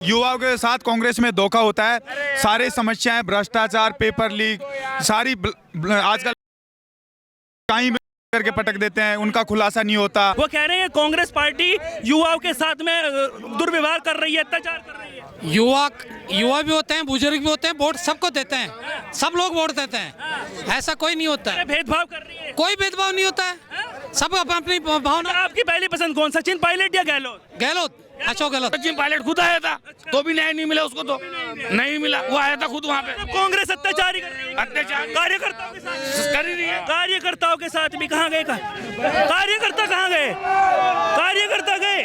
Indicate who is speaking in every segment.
Speaker 1: युवाओं के साथ कांग्रेस में धोखा होता है। सारी समस्याएं, भ्रष्टाचार, पेपर लीक, सारी आजकल कहीं करके पटक देते हैं, उनका खुलासा नहीं होता।
Speaker 2: वो कह रहे हैं कांग्रेस पार्टी युवाओं के साथ में दुर्व्यवहार कर रही है, अत्याचार कर रही है।
Speaker 3: युवा भी होते हैं, बुजुर्ग भी होते हैं, वोट सबको देते हैं, सब लोग वोट देते हैं, ऐसा कोई नहीं होता है।
Speaker 2: भेदभाव कर रही है,
Speaker 3: कोई भेदभाव नहीं होता है, सब अपनी भावना।
Speaker 2: आपकी पहली पसंद कौन, सचिन पायलट या गहलोत?
Speaker 3: अशोक गहलोत।
Speaker 4: सचिन पायलट खुद आया था तो भी न्याय नहीं मिला उसको, तो नहीं मिला, वो आया था खुद वहाँ पे।
Speaker 2: कांग्रेस अत्याचार कर रही है,
Speaker 4: अत्याचार
Speaker 2: कार्यकर्ताओं के साथ
Speaker 4: कर रही है।
Speaker 2: कार्यकर्ताओं के साथ भी कहाँ गए? कार्यकर्ता कहाँ गए? कार्यकर्ता गए?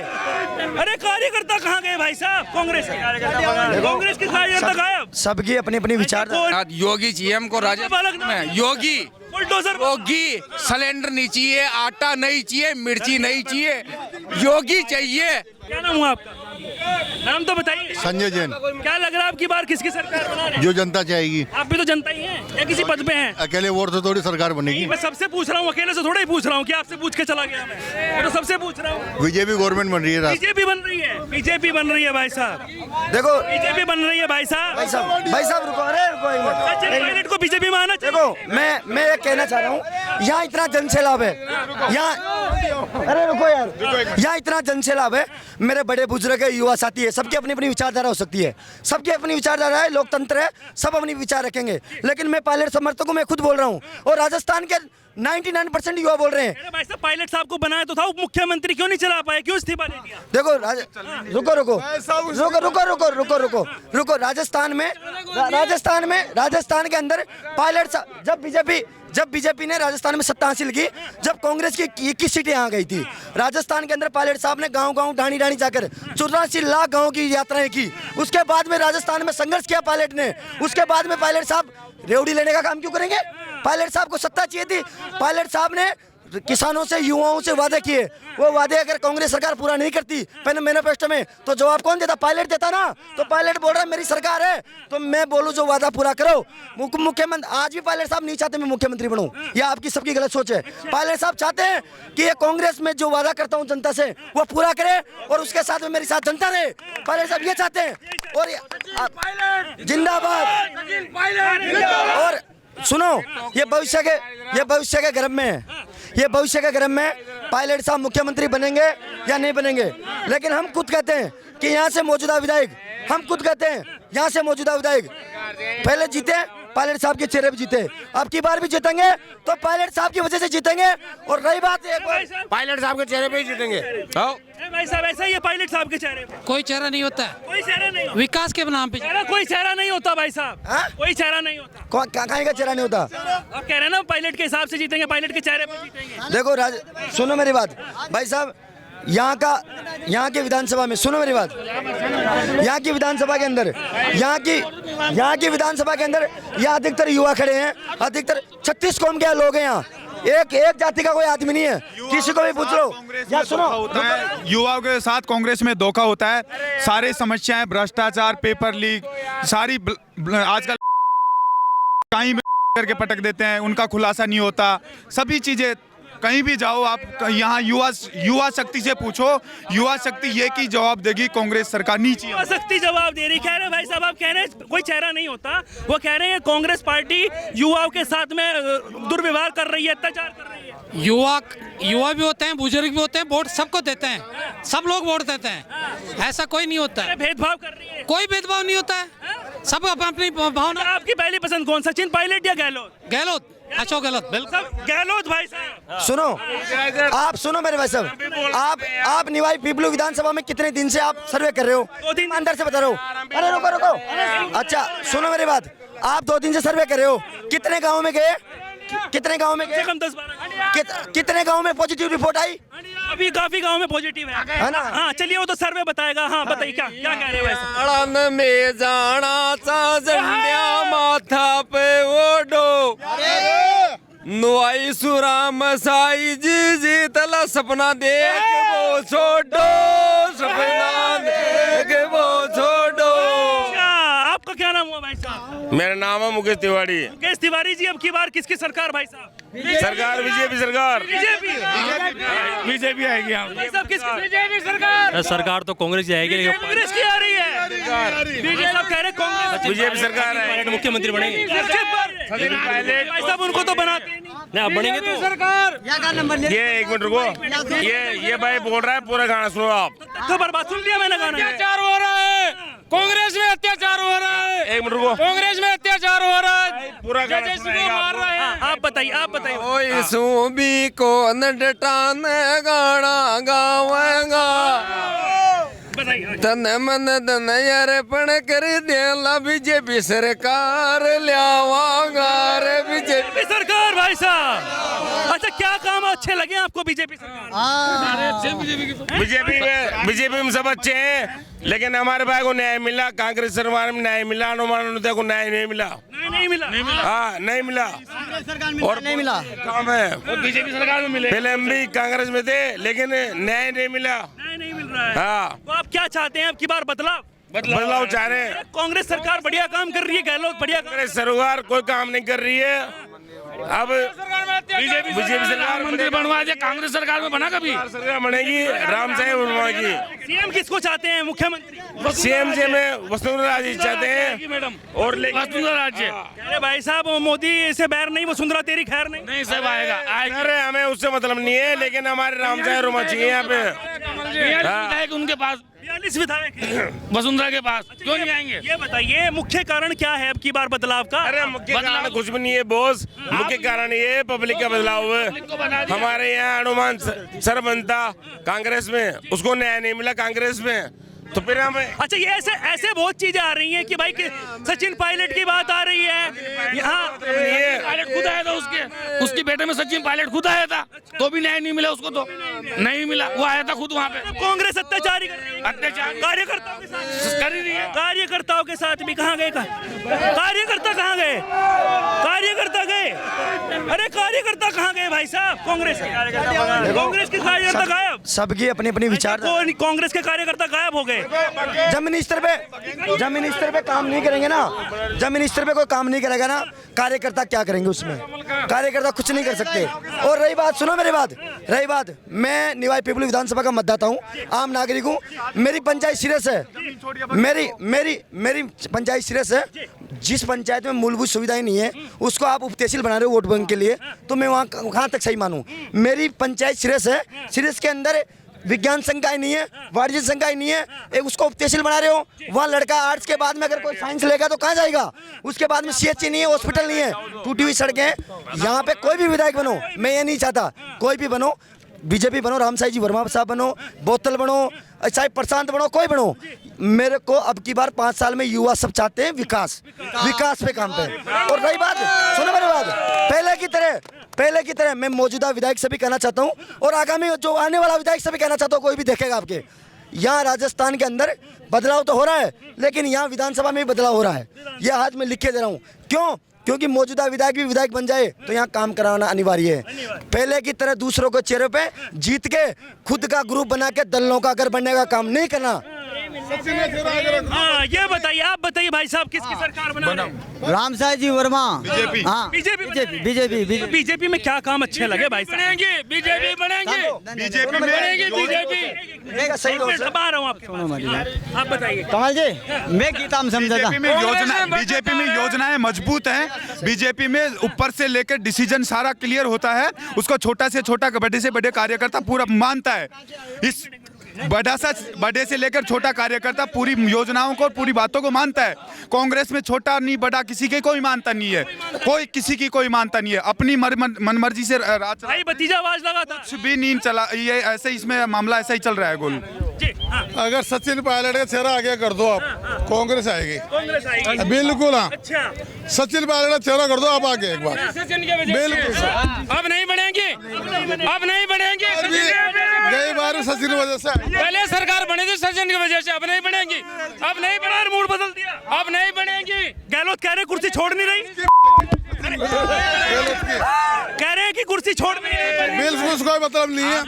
Speaker 2: अरे कार्यकर्ता कहाँ गए भाई साहब? कांग्रेस के कार्यकर्ता गायब।
Speaker 5: सबकी अपनी अपनी विचार।
Speaker 4: योगी जी हमको राजस्थान में योगी सिलेंडर नहीं चाहिए, आटा नहीं चाहिए, मिर्ची नहीं चाहिए, योगी चाहिए।
Speaker 2: क्या नाम हुआ आपका? नाम तो बताइए।
Speaker 6: संजय जैन।
Speaker 2: क्या लग रहा है आपकी बार किसकी सरकार बना रही है?
Speaker 6: जो जनता चाहेगी।
Speaker 2: आप भी तो जनता ही हैं या किसी पद पे हैं?
Speaker 6: अकेले वोट से थोड़ी सरकार बनेगी।
Speaker 2: मैं सबसे पूछ रहा हूँ, अकेले से थोड़ा ही पूछ रहा हूँ कि आपसे पूछ के चला गया मैं तो सबसे पूछ रहा हूँ।
Speaker 6: बीजेपी गवर्नमेंट बन रही है।
Speaker 2: बीजेपी बन रही है, बीजेपी बन रही है भाई साहब।
Speaker 5: देखो
Speaker 2: बीजेपी बन रही है भाई साहब।
Speaker 5: भाई साहब रुको, अरे रुको एक मिनट।
Speaker 2: सचिन पायलट को बीजेपी में आना चाहिए।
Speaker 5: देखो मैं ये कहना चाह रहा हूँ, यहाँ इतना जनसैलाब है, यहाँ अरे रुको यार, यहाँ इतना जनसैलाब है, मेरे बड़े बुजुर्ग है, युवा साथी है, सबकी अपनी अपनी विचारधारा हो सकती है, सबकी अपनी विचारधारा है, लोकतंत्र है, सब अपनी विचार रखेंगे। लेकिन मैं पायलट समर्थक हूँ, मैं खुद बोल रहा हूँ, और राजस्थान के 99% युवा बोल रहे हैं।
Speaker 2: भाई साहब पायलट साहब को बनाया तो था, उप मुख्यमंत्री क्यों नहीं चला पाए, क्यों इस्तीफा दे दिया?
Speaker 5: देखो रुको राजस्थान के अंदर पायलट जब बीजेपी ने राजस्थान में सत्ता हासिल की, जब कांग्रेस की 21 सीटें आ गई थी, राजस्थान के अंदर पायलट साहब ने गांव ढाणी जाकर 84 लाख गांवों की यात्राएं की। उसके बाद में राजस्थान में संघर्ष किया पायलट ने। उसके बाद में पायलट साहब रेवड़ी लेने का काम क्यों करेंगे? पायलट साहब को सत्ता चाहिए थी। पायलट साहब ने किसानों से, युवाओं से वादे किए, वो वादे अगर कांग्रेस सरकार पूरा नहीं करती पहले मैनिफेस्टो में, तो जवाब कौन देता? पायलट देता ना। तो पायलट बोल रहा है मेरी सरकार है तो मैं बोलूं जो वादा पूरा करो। मुख्यमंत्री आज भी पायलट साहब नहीं चाहते मैं मुख्यमंत्री बनूं, या आपकी सबकी गलत सोच है? पायलट साहब चाहते हैं कि ये कांग्रेस में जो वादा करता हूं जनता से वो पूरा करे, और उसके साथ में मेरे साथ जनता रहे। पायलट साहब ये चाहते हैं। और जिंदाबाद। और सुनो, ये भविष्य के गर्भ में है, ये भविष्य के गर्भ में पायलट साहब मुख्यमंत्री बनेंगे या नहीं बनेंगे। लेकिन हम खुद कहते हैं कि यहाँ से मौजूदा विधायक, पहले जीते पायलट साहब के चेहरे पे जीते, अब की बार भी जीतेंगे तो पायलट साहब की वजह से जीतेंगे। और रही बात
Speaker 4: पायलट साहब के चेहरे पे ही जीतेंगे।
Speaker 2: भाई साहब ऐसा ही है, पायलट साहब के चेहरे पे
Speaker 3: कोई चेहरा नहीं होता है,
Speaker 2: कोई चेहरा नहीं होता।
Speaker 3: विकास के नाम पे
Speaker 2: कोई चेहरा नहीं होता भाई साहब, कोई चेहरा नहीं होता।
Speaker 5: कहाँ का चेहरा नहीं होता?
Speaker 2: आप कह रहे हैं ना पायलट के हिसाब से जीतेंगे, पायलट के चेहरे पे जीतेंगे।
Speaker 5: देखो सुनो मेरी बात भाई साहब, यहाँ के विधानसभा में सुनो मेरी बात, यहाँ की विधानसभा के अंदर यहाँ अधिकतर युवा खड़े हैं, अधिकतर 36 कौम के लोग हैं यहाँ, एक जाति का कोई आदमी नहीं है। किसी को भी पूछ लो। या सुनो,
Speaker 1: युवाओं के साथ कांग्रेस में धोखा होता है। सारी समस्याएं, भ्रष्टाचार, पेपर लीक, सारी आजकल कहीं करके पटक देते हैं, उनका खुलासा नहीं होता। सभी चीजें, कहीं भी जाओ आप, यहाँ युवा शक्ति से पूछो, युवा शक्ति ये की जवाब देगी कांग्रेस सरकार नहीं चाहिए।
Speaker 2: युवा शक्ति जवाब दे रही। कह रहे भाई साहब, आप कह रहे हैं कोई चेहरा नहीं होता, वो कह रहे हैं कांग्रेस पार्टी युवाओं के साथ में दुर्व्यवहार कर रही है, अत्याचार कर रही है।
Speaker 3: युवा भी होते हैं, बुजुर्ग भी होते हैं, वोट सबको देते हैं, सब लोग वोट देते हैं, ऐसा कोई नहीं होता है।
Speaker 2: भेदभाव कर रही है,
Speaker 3: कोई भेदभाव नहीं होता है, सब अपनी भावना।
Speaker 2: आपकी पहली पसंद कौन, सचिन पायलट या
Speaker 3: गहलोत? अशोक गहलोत। बिल्कुल
Speaker 2: गहलोत भाई साहब।
Speaker 5: सुनो मेरे भाई साहब, आप निवाई पीपलू विधानसभा में कितने दिन से आप सर्वे कर रहे हो?
Speaker 2: 2 दिन
Speaker 5: अंदर से बता रहे हो। अरे रुको। अच्छा सुनो मेरी बात, आप 2 दिन से सर्वे कर रहे हो, कितने गाँव में गए? कितने गाँव में गए?
Speaker 2: कम 10-12।
Speaker 5: कितने गाँव में पॉजिटिव रिपोर्ट आई?
Speaker 2: अभी काफी गाँव में पॉजिटिव है
Speaker 5: ना?
Speaker 2: हाँ चलिए, वो तो सर्वे बताएगा। हाँ बताइए क्या कह रहे हो वैसे?
Speaker 4: आनंद में जाना चा झंडिया माथा पे ओढ़ो, नुआई सुराम साई जी जीतला सपना देख वो छोड़ो, सपना देख वो छोड़ो।
Speaker 2: आपका क्या नाम हुआ भाई साहब?
Speaker 4: मेरा नाम है मुकेश तिवारी।
Speaker 2: मुकेश तिवारी जी, अब की बार किसकी सरकार भाई साहब?
Speaker 7: सरकार बीजेपी सरकार
Speaker 4: बीजेपी आएगी यहाँ
Speaker 2: भाई साहब किसकी बीजेपी सरकार?
Speaker 8: सरकार तो कांग्रेस जाएगी लेकिन
Speaker 2: कांग्रेस की आ रही है। बीजेपी साहब कह रहे कांग्रेस
Speaker 7: बीजेपी सरकार है।
Speaker 8: मुख्यमंत्री बनेंगे।
Speaker 2: भाई साहब उनको तो बनाते ही नहीं।
Speaker 8: नहीं, अब बनेंगे तो
Speaker 7: ये 1 मिनट रुको, ये भाई बोल रहा है, पूरा गाना सुनो आप।
Speaker 2: तो बर्बाद सुन लिया मैंने गाना।
Speaker 4: अत्याचार हो रहा है, कांग्रेस में अत्याचार हो रहा है,
Speaker 7: 1 मिनट रुको,
Speaker 4: कांग्रेस में अत्याचार हो रहा है,
Speaker 7: पूरा गाना
Speaker 4: जैसे
Speaker 7: सुनाएगा
Speaker 4: मार रहे हैं।
Speaker 2: आप बताइए, आप बताइए।
Speaker 9: ओए सूबी को नडटान गाना गावेगा तन मन धन अर्पण कर देला बीजेपी सरकार ल्यावांगा रे बीजेपी
Speaker 2: सरकार। भाई साहब अच्छा क्या काम अच्छे लगे आपको बीजेपी सरकार?
Speaker 7: बीजेपी में सब अच्छे हैं, लेकिन हमारे भाई को न्याय मिला। कांग्रेस सरकार में न्याय मिला, अनुमान को न्याय नहीं मिला।
Speaker 2: नहीं मिला।
Speaker 7: हाँ नहीं मिला, और नहीं मिला काम है।
Speaker 4: बीजेपी सरकार में मिले।
Speaker 7: पहले हम भी कांग्रेस में थे, लेकिन न्याय नहीं मिला।
Speaker 2: नहीं मिल रहा है।
Speaker 7: हाँ,
Speaker 2: तो आप क्या चाहते हैं अब की बार
Speaker 7: बदलाव चाह रहे हैं।
Speaker 2: कांग्रेस सरकार बढ़िया काम कर रही है, गहलोत बढ़िया
Speaker 7: कांग्रेस सरकार कोई काम नहीं कर रही है। अब
Speaker 4: बीजेपी सरकार मंत्री बनवा दिया, कांग्रेस सरकार में बना कभी?
Speaker 7: सरकार बनेगी, राम साहेब बनवाएगी।
Speaker 2: सीएम किसको चाहते हैं? मुख्यमंत्री
Speaker 7: सीएम जे में वसुंधरा राजे चाहते हैं,
Speaker 4: मैडम,
Speaker 7: और
Speaker 4: वसुंधरा राजे।
Speaker 2: अरे भाई साहब मोदी से बैर नहीं, वसुंधरा तेरी खैर नहीं।
Speaker 4: नहीं सब आएगा,
Speaker 7: अरे हमें उससे मतलब नहीं है, लेकिन हमारे राम साहेब रोमा चाहिए यहाँ पे।
Speaker 4: विधायक उनके पास,
Speaker 2: 42 विधायक हैं।
Speaker 4: वसुंधरा के पास क्यों नहीं आएंगे?
Speaker 2: ये बताइए मुख्य कारण क्या है अब की बार बदलाव का?
Speaker 7: अरे मुख्य कारण कुछ भी नहीं है बॉस, मुख्य कारण ये पब्लिक का बदलाव है। हमारे यहाँ अनुमान सर बनता कांग्रेस में, उसको न्याय नहीं मिला कांग्रेस में, तो फिर हमें।
Speaker 2: अच्छा ये ऐसे बहुत चीजें आ रही हैं कि भाई सचिन पायलट की बात आ रही है यहाँ।
Speaker 7: ये
Speaker 4: पायलट खुद आया था, उसके बेटे में सचिन पायलट खुद आया था, तो भी न्याय नहीं मिला उसको, तो नहीं मिला। वो आया था खुद वहाँ पे।
Speaker 2: कांग्रेस अत्याचारी कर रही है।
Speaker 4: अत्याचार
Speaker 2: कार्यकर्ताओं के साथ
Speaker 4: कर ही रही है।
Speaker 2: कार्यकर्ताओं के साथ भी कहाँ गए? कार्यकर्ता कहाँ गए? कार्यकर्ता गए? अरे कार्यकर्ता कहाँ गए भाई साहब? कांग्रेस के कार्यकर्ता गायब।
Speaker 5: सबकी अपनी अपनी विचार।
Speaker 2: कांग्रेस के कार्यकर्ता गायब हो गए।
Speaker 5: जमीनी स्तर पे काम नहीं करेंगे ना, जमीनी स्तर पे कोई काम नहीं करेगा ना, कार्यकर्ता क्या करेंगे उसमें? कार्यकर्ता कुछ नहीं कर सकते। और रही बात, सुनो मेरी बात, रही बात, मैं निवाई पिपली विधानसभा का मतदाता हूँ, आम नागरिक हूँ। मेरी पंचायत सीरियस है, मेरी पंचायत सीरियस है। जिस पंचायत में मूलभूत सुविधाएं नहीं है, उसको आप उपतहसील बना रहे हो वोट बैंक के लिए, तो मैं वहाँ कहाँ तक सही मानूँ? मेरी पंचायत सीरियस है, सीरियस के अंदर विज्ञान संकाय नहीं है, वाणिज्य संकाय नहीं है, एक उसको उपतहसील बना रहे हो। वहाँ लड़का आर्ट्स के बाद में अगर कोई साइंस लेगा तो कहाँ जाएगा? उसके बाद में CHC नहीं है, हॉस्पिटल नहीं है, टूटी हुई सड़कें हैं। यहाँ पे कोई भी विधायक बनो, मैं ये नहीं चाहता कोई भी बनो, बीजेपी बनो, रामसाई जी वर्मा साहब बनो, बोतल बनो, चाहे प्रशांत बनो, कोई बनो, मेरे को अब की बार 5 साल में युवा सब चाहते हैं विकास पे काम पे। और रही बात, सुनो मेरी बात, पहले की तरह मैं मौजूदा विधायक से भी कहना चाहता हूँ, और आगामी जो आने वाला विधायक से भी कहना चाहता हूँ, कोई भी देखेगा आपके यहाँ राजस्थान के अंदर बदलाव तो हो रहा है, लेकिन यहाँ विधानसभा में भी बदलाव हो रहा है। यह हाथ में लिख के दे रहा हूँ। क्यों? क्योंकि मौजूदा विधायक भी विधायक बन जाए तो यहाँ काम कराना अनिवार्य है। पहले की तरह दूसरों को चेहरे पे जीत के खुद का ग्रुप बना के दलों का घर बनने का काम नहीं करना।
Speaker 2: हाँ ये बताइए, आप बताइए भाई साहब किसकी सरकार बना रहे हैं?
Speaker 5: रामसाई जी वर्मा।
Speaker 1: बीजेपी।
Speaker 5: हाँ
Speaker 2: बीजेपी में क्या काम अच्छे लगे भाई साहब?
Speaker 4: बीजेपी बनेंगे,
Speaker 1: बीजेपी में
Speaker 5: सही
Speaker 2: आ रहा हूँ आपके, आप बताइए।
Speaker 5: कमल जी, मैं गीताम समझा था।
Speaker 1: बीजेपी में योजनाएं मजबूत हैं। बीजेपी में ऊपर से लेकर डिसीजन सारा क्लियर होता है, उसको छोटा से छोटा बड़े से बड़े कार्यकर्ता पूरा मानता है। इस बड़े से लेकर छोटा कार्यकर्ता पूरी योजनाओं को, पूरी बातों को मानता है। कांग्रेस में छोटा नहीं बड़ा किसी के कोई मानता नहीं है, कोई किसी की कोई मानता नहीं है, अपनी मनमर्जी से राज
Speaker 2: भाई भतीजा आवाज लगा था,
Speaker 1: कुछ भी नहीं चला। ये ऐसे इसमें मामला ऐसा ही चल रहा है गोल।
Speaker 6: अगर सचिन पायलट का चेहरा आगे कर दो आप, कांग्रेस आएगी।
Speaker 2: कांग्रेस आएगी
Speaker 6: बिल्कुल। हाँ,
Speaker 2: अच्छा
Speaker 6: सचिन पायलट का चेहरा कर दो आप आगे एक बार। बिल्कुल।
Speaker 4: अब नहीं बढ़ेंगे, अब नहीं बढ़ेंगे।
Speaker 6: गई बार सचिन वजह से
Speaker 4: पहले सरकार बनी थी सचिन की वजह से, अब नहीं बनेगी, अब नहीं बना,
Speaker 2: मूड बदल दिया,
Speaker 4: अब नहीं बनेगी।
Speaker 2: गहलोत कह रहे कुर्सी छोड़ नहीं रही, कह रहे हैं कि कुर्सी छोड़ नहीं
Speaker 6: बिल्कुल कोई मतलब नहीं है।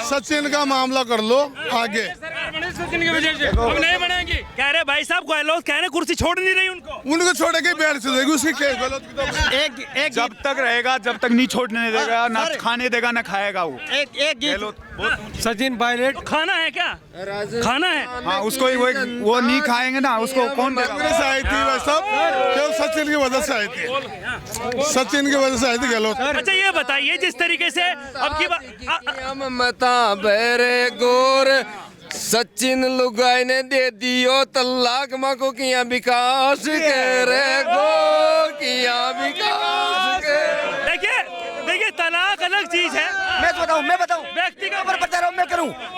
Speaker 6: सचिन का मामला कर लो आगे।
Speaker 4: सचिन की वजह से हम नहीं बनाएंगे।
Speaker 2: कह रहे भाई साहब गहलोत कह रहे कुर्सी छोड़ नहीं रही
Speaker 6: उनको छोड़ेंगे बैठ से देगी उसकी क्या गलत।
Speaker 1: एक जब तक रहेगा जब तक नहीं छोड़ने देगा, ना खाने देगा ना खाएगा वो।
Speaker 9: सचिन पायलट
Speaker 2: खाना है क्या? खाना है।
Speaker 1: हाँ उसको ही वो नहीं खाएंगे ना, उसको कौन देगा?
Speaker 6: कांग्रेस आई थी भाई साहब, केवल सचिन की वजह से आई थी। सचिन की वजह से आई थी गहलोत।
Speaker 2: अच्छा ये बताइए जिस तरीके से अब की
Speaker 9: मता बेरे गोर सचिन लुगाई ने दे दियो तलाक माँ को किया विकास करे गो किया विकास के।
Speaker 2: देखिए तलाक अलग चीज है।
Speaker 5: मैं बताऊं
Speaker 2: व्यक्तिगत
Speaker 5: बता रहा हूँ,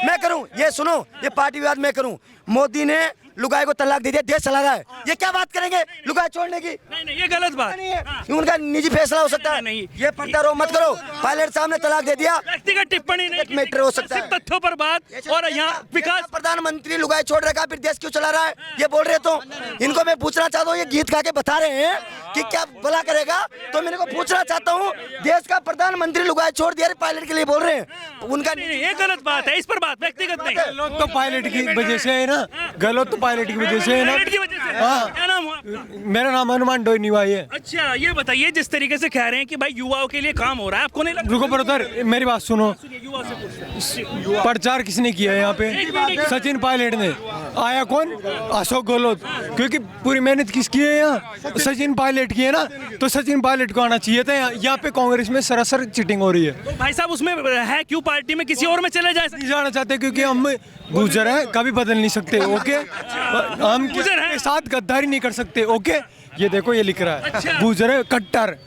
Speaker 5: मैं करूं। ये सुनो, ये पार्टी विवाद मैं करूं। मोदी ने लुगाई को तलाक दे दिया, देश चला रहा है, ये क्या बात करेंगे लुगाई छोड़ने की?
Speaker 2: नहीं ये गलत बात
Speaker 5: नहीं है, ये उनका निजी फैसला हो सकता है।
Speaker 2: नहीं
Speaker 5: ये पर्दा रो मत करो। पायलट साहब ने तलाक दे दिया,
Speaker 2: व्यक्तिगत टिप्पणी नहीं
Speaker 5: एक मैटर हो सकता है।
Speaker 2: सिर्फ तथ्यों पर बात। और यहाँ विकास
Speaker 5: प्रधानमंत्री लुगाई छोड़ रखा, फिर देश क्यों चला रहा है ये बोल रहे। तो इनको मैं पूछना चाहता हूँ, ये गीत गा के बता रहे हैं कि क्या भला करेगा, तो मैं इनको पूछना चाहता हूँ, देश का प्रधानमंत्री लुगाई छोड़ दिया, पायलट के लिए बोल रहे हैं उनका।
Speaker 2: नहीं ये गलत बात है, इस पर बात व्यक्तिगत नहीं।
Speaker 9: गलत तो पायलट की वजह से है ना, गलत तो पायलट की वजह से है ना।
Speaker 2: पायलट की वजह से।
Speaker 9: हाँ।
Speaker 2: क्या नाम हुआ आपका?
Speaker 9: मेरा नाम हनुमान डोईनीवाई है।
Speaker 2: अच्छा ये बताइए जिस तरीके से कह रहे हैं कि भाई युवाओं के लिए काम हो रहा है, आपको नहीं लगता?
Speaker 9: रुको ब्रदर, मेरी बात सुनो।
Speaker 2: युवा से पूछते हैं।
Speaker 9: प्रचार किसने किया है यहाँ पे? सचिन पायलट ने। आया कौन? अशोक गहलोत। क्योंकि पूरी मेहनत किसकी है यहाँ? सचिन पायलट की है ना, तो सचिन पायलट को आना चाहिए था। यहाँ पे कांग्रेस में सरासर चीटिंग हो रही है।
Speaker 2: तो भाई साहब उसमें है क्यों पार्टी में किसी और में चले जाए?
Speaker 9: नहीं जाना चाहते क्योंकि हम गुजर हैं, कभी बदल नहीं सकते। ओके, हम
Speaker 2: गुजर हैं।
Speaker 9: किसी के साथ गद्दारी नहीं कर सकते। ओके, ये देखो ये लिख रहा है।
Speaker 2: अच्छा।
Speaker 9: गुजर है कट्टर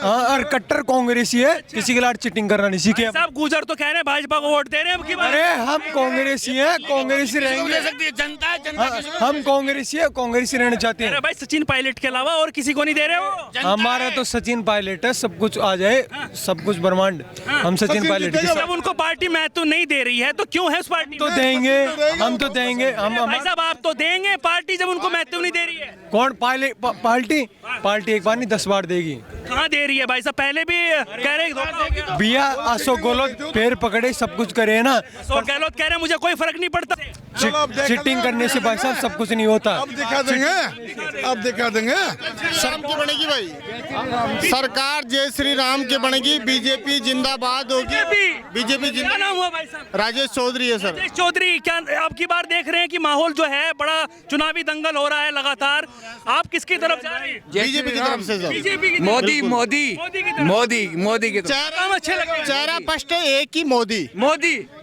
Speaker 9: और कट्टर कांग्रेसी है, किसी के लाट चीटिंग करना नहीं सीखे।
Speaker 2: साहब गुजर तो कह रहे हैं भाजपा को वोट दे रहे हैं अब की बार।
Speaker 9: अरे हम कांग्रेसी हैं, कांग्रेसी रहेंगे।
Speaker 4: ले सकती है जनता है, जनता
Speaker 9: हाँ, हम कांग्रेसी है, कांग्रेसी रहना चाहते
Speaker 2: अरे
Speaker 9: हैं।
Speaker 2: भाई सचिन पायलट के अलावा और किसी को नहीं दे रहे हो?
Speaker 9: हमारा तो सचिन पायलट है, सब कुछ आ जाए, सब कुछ ब्रह्मांड हम सचिन पायलट के साथ।
Speaker 2: जब उनको पार्टी महत्व नहीं दे रही है तो क्यों है उस पार्टी
Speaker 9: तो
Speaker 2: में?
Speaker 9: देंगे, हम तो देंगे। हम
Speaker 2: भाई साहब आप तो देंगे पार्टी जब उनको महत्व नहीं दे रही है।
Speaker 9: कौन पार्टी एक बार नहीं 10 बार देगी।
Speaker 2: कहाँ दे रही है भाई साहब? पहले भी कह रहे धोखा हो गया।
Speaker 9: भैया अशोक गहलोत पैर पकड़े सब कुछ करे है ना।
Speaker 2: अशोक गहलोत कह रहे हैं मुझे कोई फर्क नहीं पड़ता।
Speaker 9: चीटिंग करने से भाई साहब सब कुछ नहीं होता।
Speaker 6: अब दिखा देंगे
Speaker 10: शर्म की बनेगी भाई, सरकार जय श्री राम की बनेगी। बीजेपी जिंदाबाद होगी। बीजेपी
Speaker 2: क्या नाम हुआ भाई साहब?
Speaker 10: राजेश चौधरी है सर।
Speaker 2: राजेश चौधरी। क्या अब की बार देख रहे हैं कि माहौल जो है बड़ा चुनावी दंगल हो रहा है लगातार, आप किसकी तरफ जा रहे हैं?
Speaker 10: बीजेपी की तरफ से सर।
Speaker 2: बीजेपी की
Speaker 9: मोदी की
Speaker 2: काम अच्छे लग रहे हैं।
Speaker 10: चेहरा स्पष्ट है, एक ही मोदी।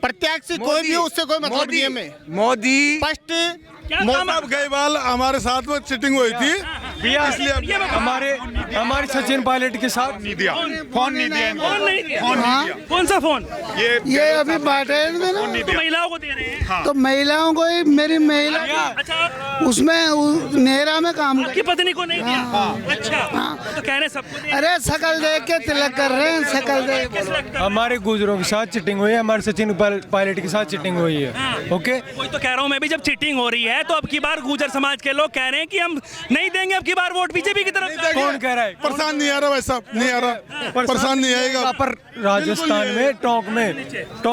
Speaker 10: प्रत्याशी कोई भी हो, उससे कोई मतलब नहीं है। हमें स्पष्ट
Speaker 2: क्या काम है?
Speaker 6: गईवाल हमारे साथ में चीटिंग हुई थी, इसलिए
Speaker 9: हमारे सचिन पायलट के साथ
Speaker 1: नहीं दिया, फोन नहीं दिया इनको।
Speaker 2: फोन नहीं दिया।
Speaker 1: फोन नहीं दिया।
Speaker 2: कौन सा फोन?
Speaker 10: ये अभी बांटे
Speaker 2: तो महिलाओं को दे रहे हैं।
Speaker 10: तो महिलाओं को ही, मेरी महिला
Speaker 2: अच्छा
Speaker 10: उसमें नेहरा में काम
Speaker 2: आपकी पत्नी को नहीं दिया? अच्छा तो कह रहे हैं सबको दिया।
Speaker 10: अरे शकल देख के तिलक कर रहे हैं, शकल देख।
Speaker 2: कैसे लगता है?
Speaker 9: हमारे गुजरों के साथ चीटिंग हुई है, हमारे सचिन पायलट के साथ चीटिंग हुई है। ओके,
Speaker 2: कोई तो कह रहा हूँ मैं भी, जब चीटिंग हो रही है तो अब की बार गुर्जर समाज के लोग कह रहे हैं कि हम नहीं देंगे अब की बार वोट बीजेपी की तरफ।
Speaker 9: कौन कह रहा है?
Speaker 6: परेशान नहीं आ रहा भाई साहब, नहीं आ रहा, परेशान नहीं आएगा।
Speaker 9: पर राजस्थान में टोंक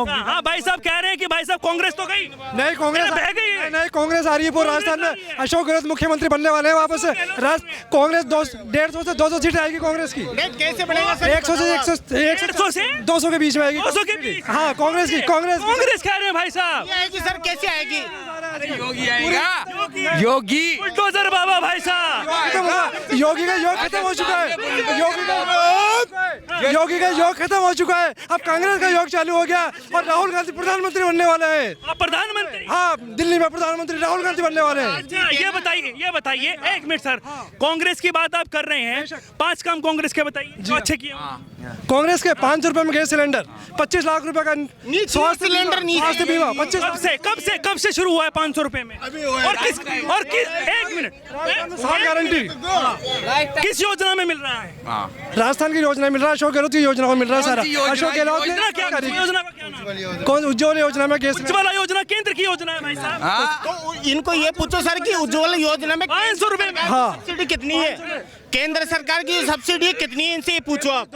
Speaker 2: हाँ भाई साहब कह रहे हैं कि भाई साहब कांग्रेस तो गई
Speaker 9: नहीं, कांग्रेस
Speaker 2: बह गई है।
Speaker 9: नहीं, कांग्रेस आ रही है पूरे राजस्थान में। अशोक गहलोत मुख्यमंत्री बनने वाले हैं वापस। कांग्रेस 150 से 200 सीट आएगी कांग्रेस की।
Speaker 10: कैसे बनेगा सर?
Speaker 9: 100 से
Speaker 2: 100 से
Speaker 9: 200 के बीच में आएगी।
Speaker 2: 200 के बीच?
Speaker 9: हाँ, कांग्रेस
Speaker 2: कह रहे हैं भाई साहब।
Speaker 10: आएगी सर, कैसे आएगी?
Speaker 9: योगी आएगा। योगी
Speaker 2: बुलडोजर बाबा भाई साहब।
Speaker 9: योगी का योग खत्म हो चुका है। योगी का योग खत्म हो चुका है, अब कांग्रेस का योग चालू हो गया और राहुल गांधी प्रधानमंत्री बनने वाले हैं।
Speaker 2: आप प्रधानमंत्री?
Speaker 9: हाँ, दिल्ली में प्रधानमंत्री राहुल गांधी बनने वाले हैं।
Speaker 2: अच्छा ये बताइए एक मिनट सर, कांग्रेस की बात आप कर रहे हैं, 5 काम कांग्रेस के बताइए जो अच्छे किए।
Speaker 9: कांग्रेस के 500 रुपए में गैस सिलेंडर, 25 लाख रुपए का स्वास्थ्य
Speaker 10: सिलेंडर
Speaker 9: स्वास्थ्य बीमा 25।
Speaker 2: कब से शुरू हुआ है 500 रुपए में? और किस एक मिनट
Speaker 9: गारंटी
Speaker 2: किस योजना में मिल रहा है?
Speaker 9: राजस्थान की योजना मिल रहा है, अशोक गहलोत की योजना में मिल रहा है सारा। अशोक गहलोत
Speaker 2: योजना
Speaker 9: ने
Speaker 2: क्या योजना का क्या नाम है?
Speaker 9: कौन? उज्ज्वला योजना में गैस।
Speaker 2: उज्ज्वला योजना केंद्र की योजना है भाई साहब?
Speaker 10: तो इनको ये पूछो सर कि उज्ज्वल योजना में
Speaker 2: 500 रुपए में
Speaker 10: सब्सिडी कितनी है? केंद्र सरकार की सब्सिडी कितनी है, इनसे पूछो आप।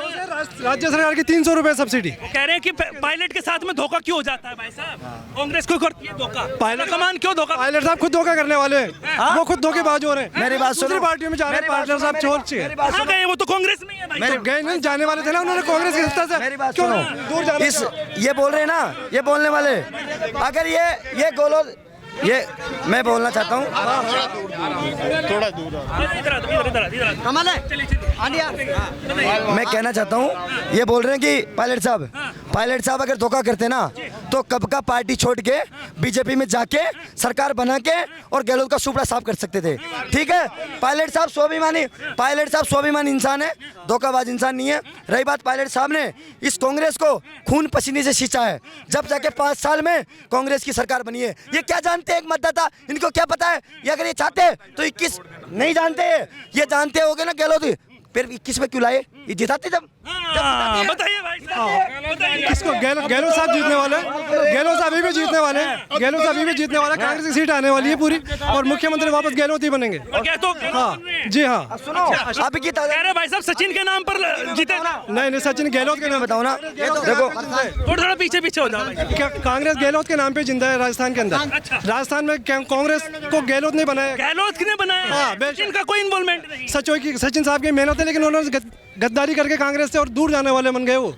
Speaker 9: राज्य सरकार की 300 रुपए सब्सिडी।
Speaker 2: कह रहे हैं कि पायलट के साथ में धोखा क्यों हो जाता है भाई साहब? कांग्रेस क्यों करती है धोखा? पायलट कमान क्यों धोखा?
Speaker 9: पायलट साहब खुद धोखा करने वाले हैं, वो खुद धोखेबाज हो रहे हैं।
Speaker 5: मेरी बात सुनो।
Speaker 9: दूसरी पार्टियों में जा रहे हैं, पायलट साहब चोर छे।
Speaker 2: कहाँ गए? वो तो कांग्रेस में ही है भाई साहब।
Speaker 9: गए नहीं, जाने वाले थे ना, उन्होंने कांग्रेस की सत्ता से
Speaker 5: मेरी बात
Speaker 9: क्यों
Speaker 5: सुनो।
Speaker 9: दूर जाने
Speaker 5: इस ये बोल रहे हैं ना, ये बोलने वाले, अगर ये गोलो, ये मैं बोलना चाहता हूँ।
Speaker 10: थोड़ा दूर
Speaker 5: कमाल है। मैं कहना चाहता हूँ, ये बोल रहे हैं कि पायलट साहब अगर धोखा करते ना तो कब का पार्टी छोड़ के बीजेपी में जाके सरकार बना के और गहलोत का सुपड़ा साफ कर सकते थे। ठीक है, पायलट साहब स्वाभिमानी इंसान है, धोखाबाज इंसान नहीं है। रही बात, पायलट साहब ने इस कांग्रेस को खून पसीने से सींचा है, जब जाके 5 साल में कांग्रेस की सरकार बनी है। ये क्या जानते हैं एक मतदाता? इनको क्या पता है? ये अगर ये चाहते हैं तो 21 नहीं जानते, ये जानते होगे ना गहलोत, फिर 21 में क्यों लाए? ये जिताते जब
Speaker 2: बताइए भाई साहब, बताइए।
Speaker 9: किसको? गहलोत साहब जीतने वाले हैं, गहलोत साहब अभी भी जीतने वाले हैं, गहलोत साहब अभी भी जीतने वाले हैं। कांग्रेस की सीट आने वाली है पूरी, और मुख्यमंत्री वापस गहलोत ही बनेंगे।
Speaker 2: क्या तो
Speaker 9: हाँ जी हाँ।
Speaker 5: सुनो, अभी की
Speaker 2: कह रहे भाई साहब सचिन के नाम पर जीते ना?
Speaker 9: नहीं, सचिन गहलोत के नाम
Speaker 5: बताओ ना, देखो
Speaker 2: थोड़ा पीछे हो जाओ भाई।
Speaker 9: कांग्रेस गहलोत के नाम पे जिंदा है राजस्थान के अंदर। राजस्थान में कांग्रेस को गहलोत नहीं बनाया,
Speaker 2: गहलोत ने बनाया।
Speaker 9: हाँ,
Speaker 2: सचिन का कोई इन्वॉल्वमेंट नहीं।
Speaker 9: सचिन साहब की मेहनत है, लेकिन उन्होंने गद्दारी करके कांग्रेस से और दूर जाने वाले बन गए वो,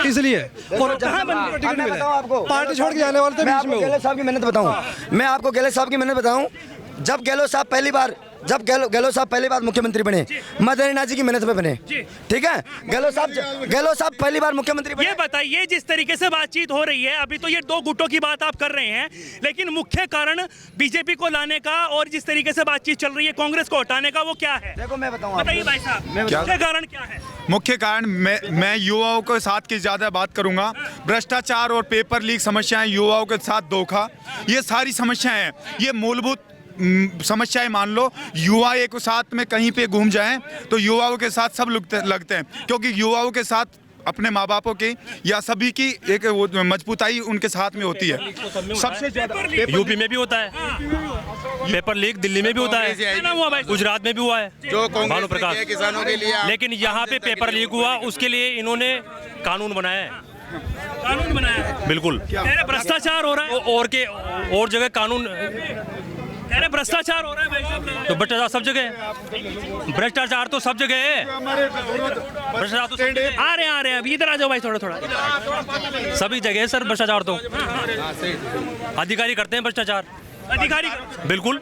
Speaker 9: इसलिए। और कहाँ टिकट मिला?
Speaker 5: आपको
Speaker 9: पार्टी छोड़ के जाने वाले थे बीच में वो।
Speaker 5: गहलोत साहब की मेहनत बताऊं, मैं आपको गहलोत साहब की मेहनत बताऊं। जब गहलोत साहब पहली बार मुख्यमंत्री बने, मदन जी की मेहनत में बने। ठीक है, गहलोत साहब पहली बार मुख्यमंत्री बने।
Speaker 2: ये बताइए, जिस तरीके से बातचीत हो रही है, अभी तो ये 2 गुटों की बात आप कर रहे हैं, लेकिन मुख्य कारण बीजेपी को लाने का और जिस तरीके से बातचीत चल रही है कांग्रेस को हटाने का, वो क्या है?
Speaker 5: देखो मैं बताऊं,
Speaker 2: बताइए भाई साहब, मुख्य कारण क्या है?
Speaker 1: मुख्य कारण मैं युवाओं के साथ की ज़्यादा बात करूंगा। भ्रष्टाचार और पेपर लीक समस्याएं, युवाओं के साथ धोखा, ये सारी समस्याएं हैं। ये मूलभूत समस्याएं मान लो। युवा एक साथ में कहीं पे घूम जाएं तो युवाओं के साथ सब लगते हैं, क्योंकि युवाओं के साथ अपने माँ बापों की या सभी की एक मजबूताई उनके साथ में होती है। सबसे ज़्यादा
Speaker 8: यूपी में भी होता है पेपर लीक, दिल्ली में भी होता है, गुजरात में भी हुआ है,
Speaker 7: जो
Speaker 8: भानु प्रकाश
Speaker 7: किसानों के लिए।
Speaker 8: लेकिन यहाँ पे पेपर लीक हुआ, उसके लिए इन्होंने कानून बनाया है।
Speaker 2: कानून बनाया है,
Speaker 8: बिल्कुल।
Speaker 2: भ्रष्टाचार हो रहा है,
Speaker 8: और जगह कानून,
Speaker 2: भ्रष्टाचार हो रहा है भाई साहब।
Speaker 8: तो भ्रष्टाचार सब जगह है, भ्रष्टाचार तो सब जगह है, भ्रष्टाचार तो सब जगह
Speaker 2: आ रहे हैं अभी इधर आ जाओ भाई, थोड़ा
Speaker 8: है। सभी जगह है सर भ्रष्टाचार, तो अधिकारी करते हैं भ्रष्टाचार,
Speaker 2: अधिकारी
Speaker 8: बिल्कुल।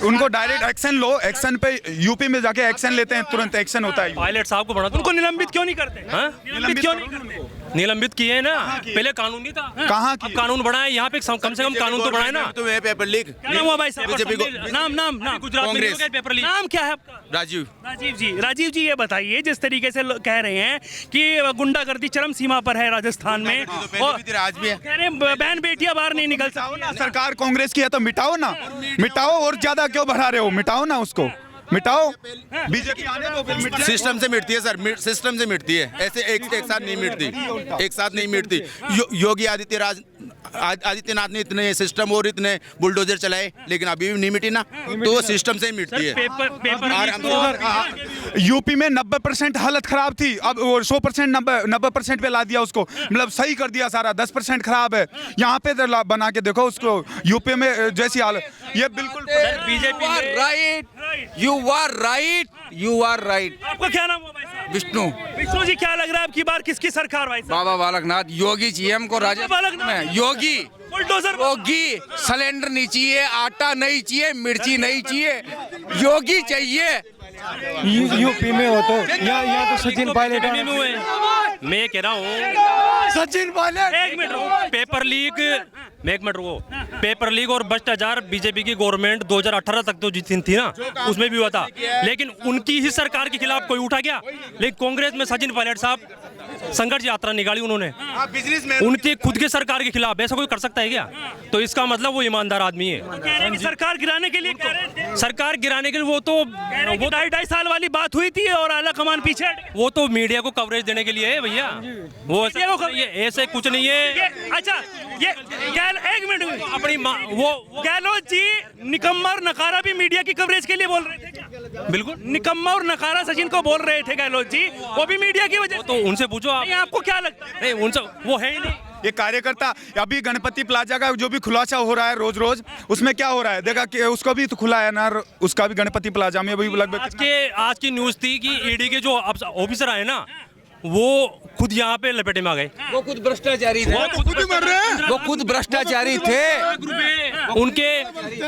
Speaker 1: उनको डायरेक्ट एक्शन लो, एक्शन पे यूपी में जाके एक्शन लेते हैं, तुरंत एक्शन होता है।
Speaker 8: पायलट साहब को बना
Speaker 2: उनको निलंबित क्यों नहीं करते?
Speaker 8: निलंबित
Speaker 2: क्यों नहीं करते?
Speaker 8: निलंबित किए हैं ना, पहले कानून नहीं था।
Speaker 1: कहाँ
Speaker 8: अब कानून बढ़ाए, यहाँ पे कम से कम कानून तो बढ़ाए ना।
Speaker 7: तुम्हें पेपर लीक
Speaker 2: क्या हुआ भाई साहब? नाम
Speaker 8: गुजरात में हो गया पेपर लीक।
Speaker 2: नाम क्या है आपका? राजीव जी, ये बताइए, जिस तरीके से कह रहे हैं कि गुंडागर्दी चरम सीमा पर है राजस्थान में, और
Speaker 7: आज भी है,
Speaker 2: कह रहे हैं बहन बेटियां बाहर नहीं निकल सकती।
Speaker 1: सरकार कांग्रेस की है तो मिटाओ ना, मिटाओ, और ज्यादा क्यों बढ़ा रहे हो? मिटाओ ना उसको, मिटाओ। बीजेपी आने दो, फिर मिट जाए।
Speaker 7: सिस्टम से मिटती है सर, सिस्टम से मिटती है, ऐसे एक साथ नहीं मिटती, एक साथ नहीं मिटती। योगी आदित्यनाथ ने इतने सिस्टम और इतने बुलडोजर चलाए, लेकिन अभी भी नहीं मिटी ना, तो वो सिस्टम से ही मिटती है।
Speaker 1: यूपी में 90% हालत खराब थी, अब 100% 90% पे ला दिया उसको, मतलब सही कर दिया सारा। 10% खराब है, यहाँ पे बना के देखो उसको, यूपी में जैसी हालत। ये बिल्कुल
Speaker 8: बीजेपी
Speaker 11: यू आर राइट।
Speaker 2: आपका क्या नाम हुआ भाई साहब?
Speaker 11: विष्णु
Speaker 2: जी, क्या लग रहा है आपकी बार किसकी सरकार भाई साहब?
Speaker 11: बाबा बालकनाथ योगी जी हमको राजस्थान में। योगी सिलेंडर नहीं चाहिए, आटा नहीं चाहिए, मिर्ची नहीं चाहिए, योगी चाहिए।
Speaker 9: यूपी में हो तो यहाँ तो सचिन पायलट
Speaker 8: मैं कह रहा हूँ
Speaker 9: सचिन पायलट।
Speaker 2: एक minute,
Speaker 8: paper leak paper leak और भ्रष्टाचार बीजेपी की गवर्नमेंट 2018 तक तो जीती थी ना, उसमें भी हुआ था, लेकिन उनकी ही सरकार के खिलाफ कोई उठा गया। लेकिन कांग्रेस में सचिन पायलट साहब संघर्ष यात्रा निकाली उन्होंने
Speaker 1: बिजनेसमैन
Speaker 8: उनके खुद के सरकार के खिलाफ। ऐसा कोई कर सकता है क्या? तो इसका मतलब वो ईमानदार आदमी है।
Speaker 2: कह रहे हैं कि सरकार गिराने के लिए कह रहे थे।
Speaker 8: सरकार गिराने के लिए वो तो
Speaker 2: 2.5 साल वाली बात हुई थी और आला कमान पीछे हट गए।
Speaker 8: वो तो मीडिया को कवरेज देने के लिए है भैया। वो ये ऐसे कुछ नहीं है।
Speaker 2: अच्छा ये एक मिनट
Speaker 8: अपनी वो
Speaker 2: गहलोत जी निकम्मा और नकारा भी मीडिया की कवरेज के लिए बोल रहे थे क्या?
Speaker 8: बिल्कुल
Speaker 2: निकम्मा और नकारा सचिन को बोल रहे थे गहलोत जी, वो भी मीडिया की वजह
Speaker 8: तो उनसे पूछो आप।
Speaker 2: आपको क्या लगता है?
Speaker 8: नहीं उनसे वो है ही नहीं।
Speaker 1: ये कार्यकर्ता अभी गणपति प्लाजा का जो भी खुलासा हो रहा है रोज रोज, उसमें क्या हो रहा है देखा कि उसको भी तो खुला है ना, उसका भी गणपति प्लाजा में अभी लगभग
Speaker 8: आज की न्यूज थी कि ईडी के जो ऑफिसर आए ना वो खुद यहाँ पे लपेटे में आ गए।
Speaker 11: वो खुद भ्रष्टाचारी थे, वो खुद भ्रष्टाचारी थे।
Speaker 8: उनके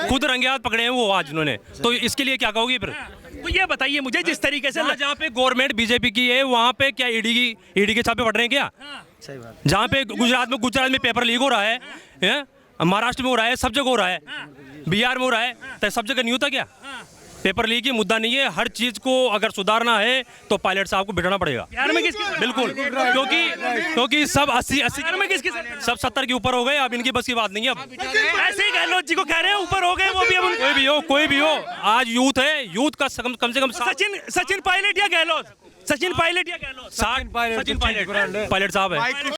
Speaker 8: खुद रंगे हाथ पकड़े हैं वो आज उन्होंने। तो इसके लिए क्या कहोगे फिर?
Speaker 2: तो ये बताइए मुझे, जिस तरीके से
Speaker 8: जहाँ पे गवर्नमेंट बीजेपी की है वहाँ पे क्या ईडी के छापे पड़ रहे हैं क्या?
Speaker 2: सही बात।
Speaker 8: जहाँ पे गुजरात में पेपर लीक हो रहा है, महाराष्ट्र में हो रहा है, सब जगह हो रहा है, बिहार में हो रहा है, तो सब जगह नहीं होता क्या? पेपर लीक ही मुद्दा नहीं है। हर चीज को अगर सुधारना है तो पायलट साहब को बिठाना पड़ेगा
Speaker 2: बिहार में किसकी?
Speaker 8: बिल्कुल, क्योंकि सब 80
Speaker 2: में किसकी?
Speaker 8: सब 70 के ऊपर हो गए। अब इनकी बस की बात नहीं है। अब
Speaker 2: ऐसे ही गहलोत जी को कह रहे हैं ऊपर हो गए वो भी। अब
Speaker 8: कोई भी हो आज यूथ है, यूथ का कम से कम
Speaker 2: सचिन पायलट या गहलोत? सचिन पायलट या गहलोत?
Speaker 8: सचिन पायलट साहब है।